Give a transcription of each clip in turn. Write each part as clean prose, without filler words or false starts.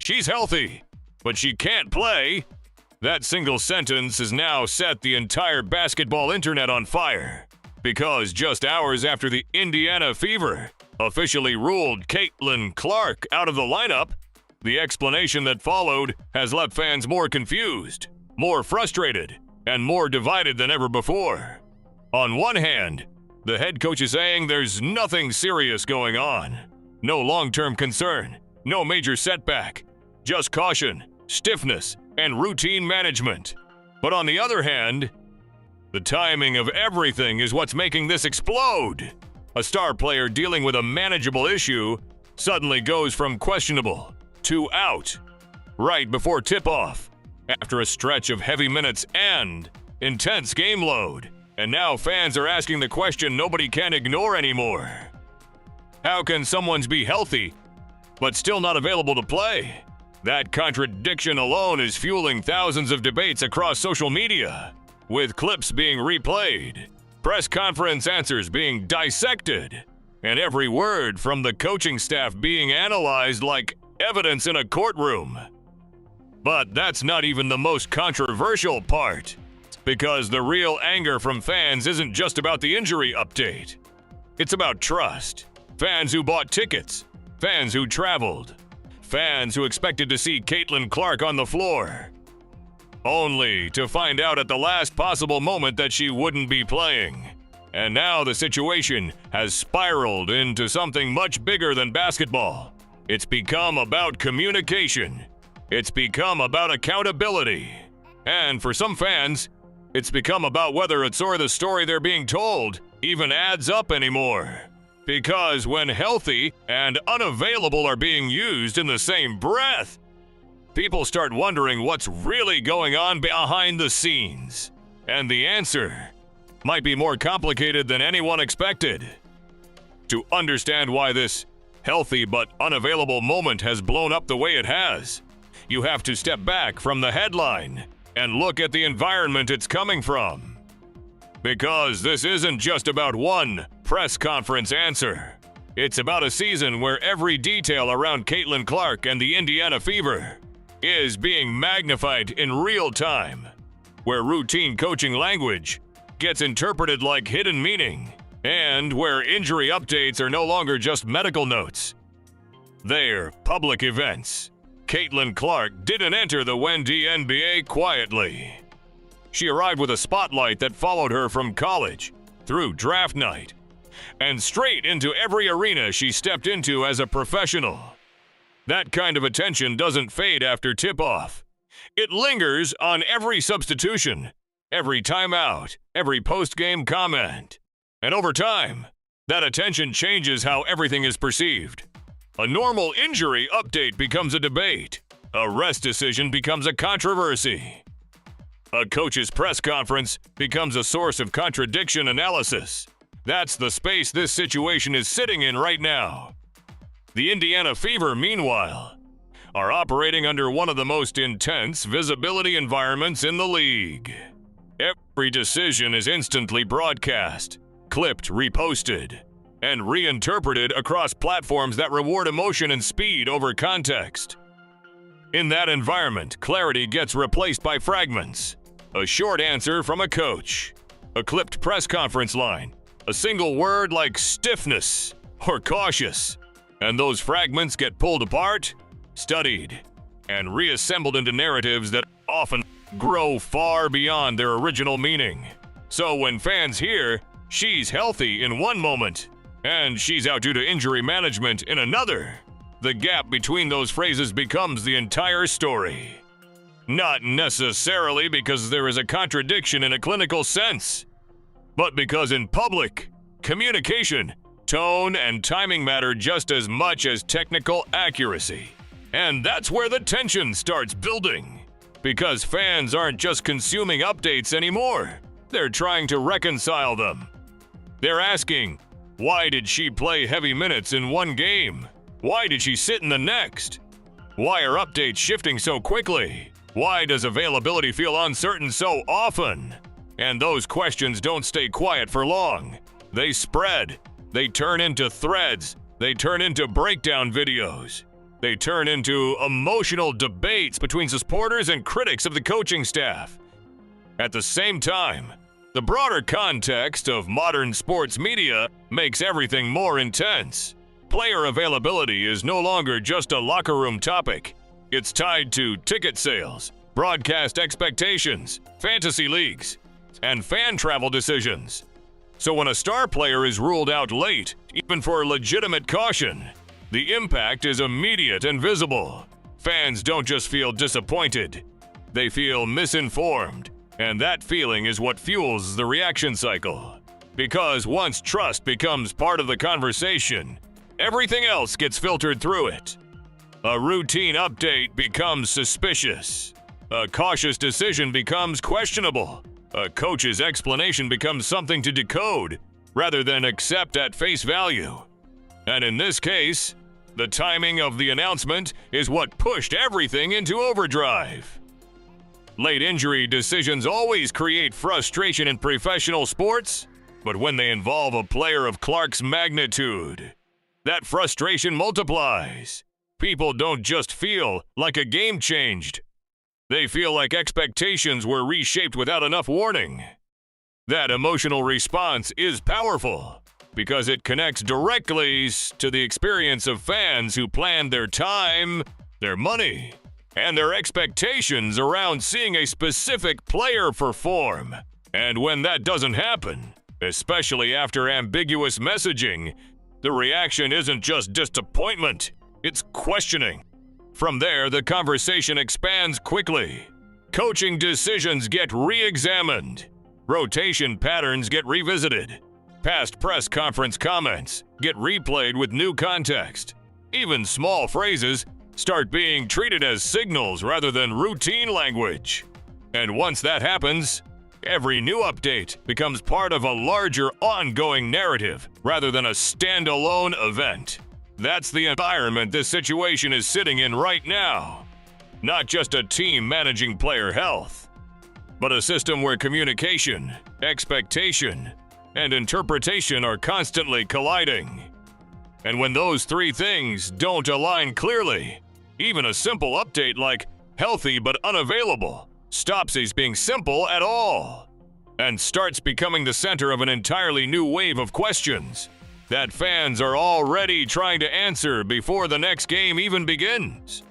She's healthy, but she can't play. That single sentence has now set the entire basketball internet on fire, because just hours after the Indiana Fever officially ruled Caitlin Clark out of the lineup, the explanation that followed has left fans more confused, more frustrated, and more divided than ever before. On one hand, the head coach is saying there's nothing serious going on. No long-term concern, no major setback, just caution, stiffness, and routine management. But on the other hand, the timing of everything is what's making this explode. A star player dealing with a manageable issue suddenly goes from questionable to out right before tip-off, after a stretch of heavy minutes and intense game load. And now fans are asking the question nobody can ignore anymore. How can someone be healthy but still not available to play? That contradiction alone is fueling thousands of debates across social media, with clips being replayed, press conference answers being dissected, and every word from the coaching staff being analyzed like evidence in a courtroom. But that's not even the most controversial part, because the real anger from fans isn't just about the injury update. It's about trust. Fans who bought tickets, fans who traveled, fans who expected to see Caitlin Clark on the floor, only to find out at the last possible moment that she wouldn't be playing. And now the situation has spiraled into something much bigger than basketball. It's become about communication. It's become about accountability. And for some fans, it's become about whether it's or the story they're being told even adds up anymore. Because when healthy and unavailable are being used in the same breath, people start wondering what's really going on behind the scenes. And the answer might be more complicated than anyone expected. To understand why this healthy but unavailable moment has blown up the way it has, you have to step back from the headline and look at the environment it's coming from. Because this isn't just about one press conference answer. It's about a season where every detail around Caitlin Clark and the Indiana Fever is being magnified in real time, where routine coaching language gets interpreted like hidden meaning, and where injury updates are no longer just medical notes. They're public events. Caitlin Clark didn't enter the Wendy NBA quietly. She arrived with a spotlight that followed her from college, through draft night, and straight into every arena she stepped into as a professional. That kind of attention doesn't fade after tip-off. It lingers on every substitution, every timeout, every post-game comment. And over time, that attention changes how everything is perceived. A normal injury update becomes a debate. A rest decision becomes a controversy. A coach's press conference becomes a source of contradiction analysis. That's the space this situation is sitting in right now. The Indiana Fever, meanwhile, are operating under one of the most intense visibility environments in the league. Every decision is instantly broadcast, clipped, reposted, and reinterpreted across platforms that reward emotion and speed over context. In that environment, clarity gets replaced by fragments. A short answer from a coach, a clipped press conference line, a single word like stiffness or cautious, and those fragments get pulled apart, studied, and reassembled into narratives that often grow far beyond their original meaning. So when fans hear, "she's healthy" in one moment, and "she's out due to injury management" in another, the gap between those phrases becomes the entire story. Not necessarily because there is a contradiction in a clinical sense, but because in public, communication, tone, and timing matter just as much as technical accuracy. And that's where the tension starts building. Because fans aren't just consuming updates anymore. They're trying to reconcile them. They're asking, why did she play heavy minutes in one game? Why did she sit in the next? Why are updates shifting so quickly? Why does availability feel uncertain so often? And those questions don't stay quiet for long. They spread. They turn into threads. They turn into breakdown videos. they turn into emotional debates between supporters and critics of the coaching staff. At the same time, the broader context of modern sports media makes everything more intense. Player availability is no longer just a locker room topic. It's tied to ticket sales, broadcast expectations, fantasy leagues, and fan travel decisions. So when a star player is ruled out late, even for legitimate caution, the impact is immediate and visible. Fans don't just feel disappointed, they feel misinformed, and that feeling is what fuels the reaction cycle. Because once trust becomes part of the conversation, everything else gets filtered through it. A routine update becomes suspicious. A cautious decision becomes questionable. A coach's explanation becomes something to decode rather than accept at face value. And in this case, the timing of the announcement is what pushed everything into overdrive. Late injury decisions always create frustration in professional sports, but when they involve a player of Clark's magnitude, that frustration multiplies. People don't just feel like a game changed. They feel like expectations were reshaped without enough warning. That emotional response is powerful because it connects directly to the experience of fans who planned their time, their money, and their expectations around seeing a specific player perform. And when that doesn't happen, especially after ambiguous messaging, the reaction isn't just disappointment, it's questioning. From there, the conversation expands quickly. Coaching decisions get re-examined. Rotation patterns get revisited. Past press conference comments get replayed with new context. Even small phrases start being treated as signals rather than routine language. And once that happens, every new update becomes part of a larger ongoing narrative rather than a standalone event. That's the environment this situation is sitting in right now. Not just a team managing player health, but a system where communication, expectation, and interpretation are constantly colliding. And when those three things don't align clearly, even a simple update like healthy but unavailable stops as being simple at all and starts becoming the center of an entirely new wave of questions that fans are already trying to answer before the next game even begins.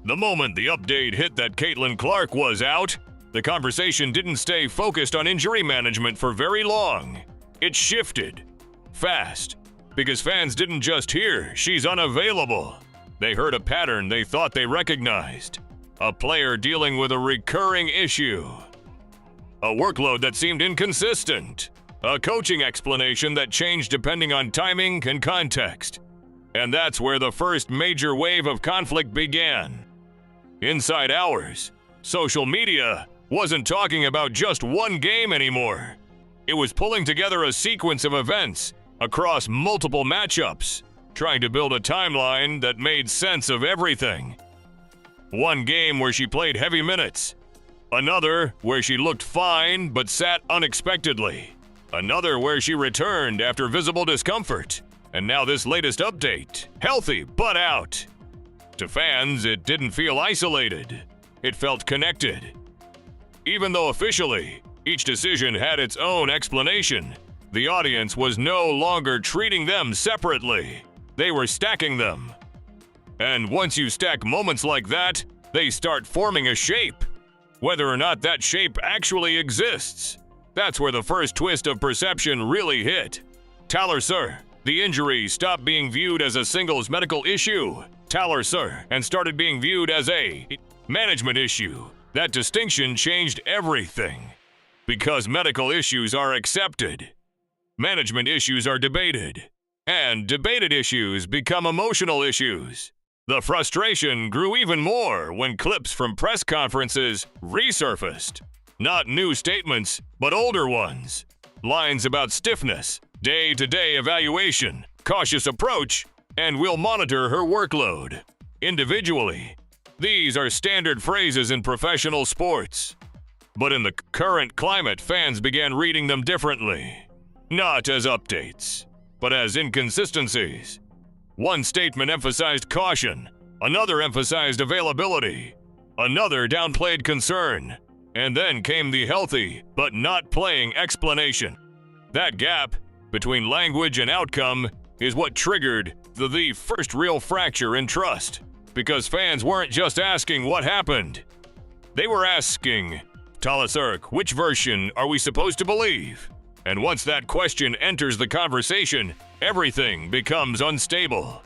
The moment the update hit that Caitlin Clark was out, the conversation didn't stay focused on injury management for very long. It shifted fast because fans didn't just hear she's unavailable. They heard a pattern they thought they recognized. A player dealing with a recurring issue. A workload that seemed inconsistent. A coaching explanation that changed depending on timing and context. And that's where the first major wave of conflict began. Inside hours, social media wasn't talking about just one game anymore. It was pulling together a sequence of events across multiple matchups, trying to build a timeline that made sense of everything. One game where she played heavy minutes. Another where she looked fine but sat unexpectedly. Another where she returned after visible discomfort. And now this latest update, healthy but out. To fans, it didn't feel isolated. It felt connected. Even though officially, each decision had its own explanation, the audience was no longer treating them separately. They were stacking them. And once you stack moments like that, they start forming a shape. Whether or not that shape actually exists, that's where the first twist of perception really hit. Tyler Sir, the injury stopped being viewed as a singles medical issue. Tyler Sir, and started being viewed as a management issue. That distinction changed everything. Because medical issues are accepted, management issues are debated, and debated issues become emotional issues. The frustration grew even more when clips from press conferences resurfaced. Not new statements, but older ones. Lines about stiffness, day-to-day evaluation, cautious approach, and we'll monitor her workload. Individually, these are standard phrases in professional sports. But in the current climate, fans began reading them differently. Not as updates, but as inconsistencies. One statement emphasized caution, Another emphasized availability. Another downplayed concern. And then came the healthy but not playing explanation. That gap between language and outcome is what triggered the first real fracture in trust. Because fans weren't just asking what happened. They were asking, Talasark, which version are we supposed to believe? And once that question enters the conversation, everything becomes unstable.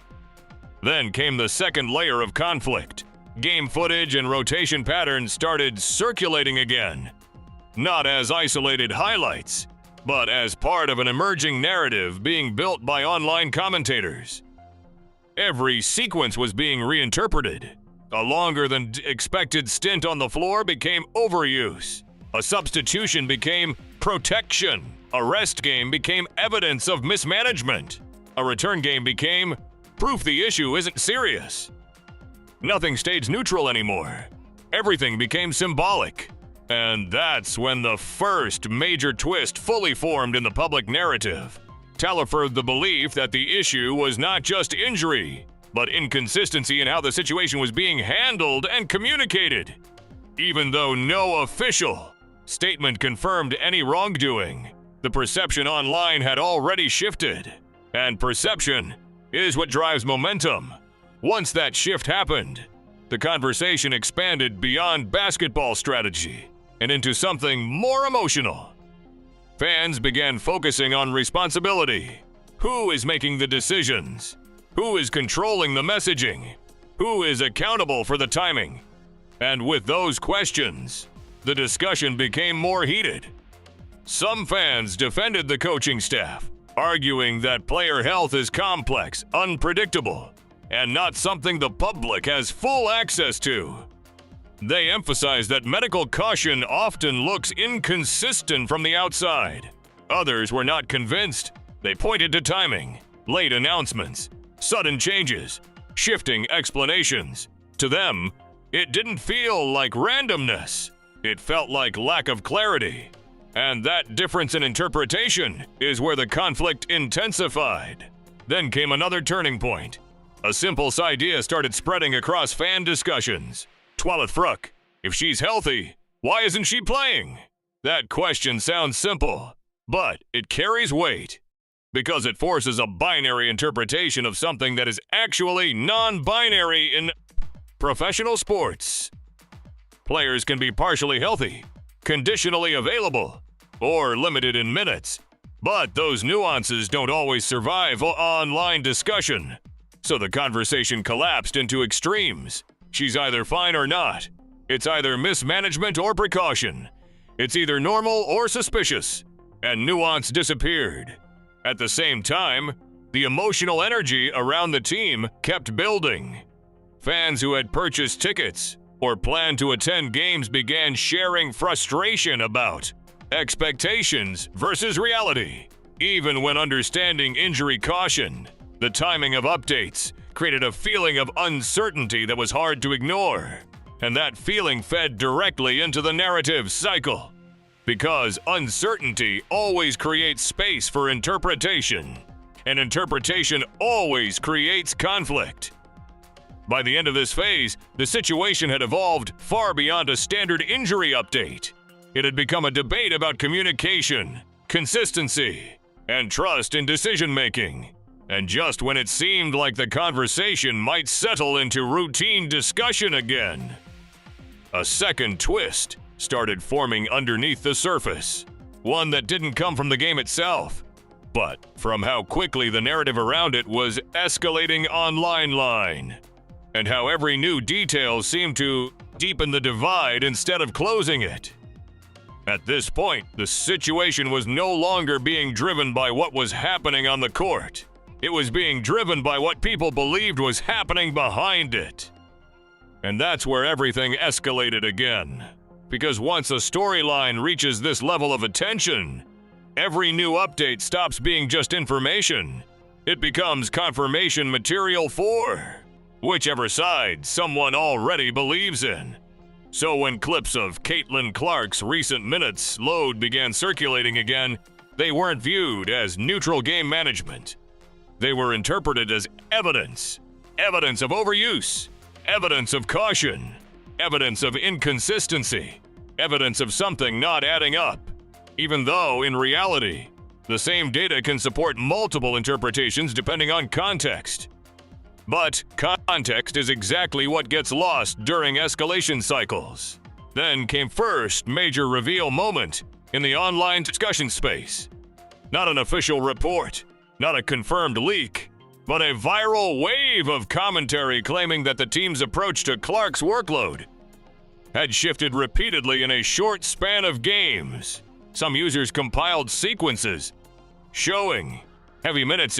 Then came the second layer of conflict. Game footage and rotation patterns started circulating again. Not as isolated highlights, but as part of an emerging narrative being built by online commentators. Every sequence was being reinterpreted. A longer than expected stint on the floor became overuse. A substitution became protection. A rest game became evidence of mismanagement. A return game became proof the issue isn't serious. Nothing stayed neutral anymore. Everything became symbolic. And that's when the first major twist fully formed in the public narrative. Talaferred the belief that the issue was not just injury, but inconsistency in how the situation was being handled and communicated. Even though no official statement confirmed any wrongdoing, the perception online had already shifted. And perception is what drives momentum. Once that shift happened, the conversation expanded beyond basketball strategy and into something more emotional. Fans began focusing on responsibility. Who is making the decisions? Who is controlling the messaging? Who is accountable for the timing? And with those questions, the discussion became more heated. Some fans defended the coaching staff, arguing that player health is complex, unpredictable, and not something the public has full access to. They emphasized that medical caution often looks inconsistent from the outside. Others were not convinced. They pointed to timing, late announcements, sudden changes, shifting explanations. To them, it didn't feel like randomness. It felt like lack of clarity. And that difference in interpretation is where the conflict intensified. Then came another turning point. A simple idea started spreading across fan discussions. Twalith Fruck, if she's healthy, why isn't she playing? That question sounds simple, but it carries weight because it forces a binary interpretation of something that is actually non-binary in professional sports. Players can be partially healthy, conditionally available, or limited in minutes, but those nuances don't always survive online discussion. So the conversation collapsed into extremes. She's either fine or not. It's either mismanagement or precaution. It's either normal or suspicious. And nuance disappeared. At the same time, the emotional energy around the team kept building. Fans who had purchased tickets or planned to attend games began sharing frustration about expectations versus reality. Even when understanding injury caution, the timing of updates created a feeling of uncertainty that was hard to ignore. And that feeling fed directly into the narrative cycle. Because uncertainty always creates space for interpretation. And interpretation always creates conflict. By the end of this phase, the situation had evolved far beyond a standard injury update. It had become a debate about communication, consistency, and trust in decision-making. And just when it seemed like the conversation might settle into routine discussion again, a second twist started forming underneath the surface. One that didn't come from the game itself, but from how quickly the narrative around it was escalating online, and how every new detail seemed to deepen the divide instead of closing it. At this point, the situation was no longer being driven by what was happening on the court. It was being driven by what people believed was happening behind it. And that's where everything escalated again. Because once a storyline reaches this level of attention, every new update stops being just information. It becomes confirmation material for whichever side someone already believes in. So when clips of Caitlin Clark's recent minutes load began circulating again, they weren't viewed as neutral game management. They were interpreted as evidence of overuse, evidence of caution, evidence of inconsistency, evidence of something not adding up, even though, in reality, the same data can support multiple interpretations depending on context. But context is exactly what gets lost during escalation cycles. Then came first major reveal moment in the online discussion space. Not an official report, not a confirmed leak, but a viral wave of commentary claiming that the team's approach to Clark's workload had shifted repeatedly in a short span of games. Some users compiled sequences showing heavy minutes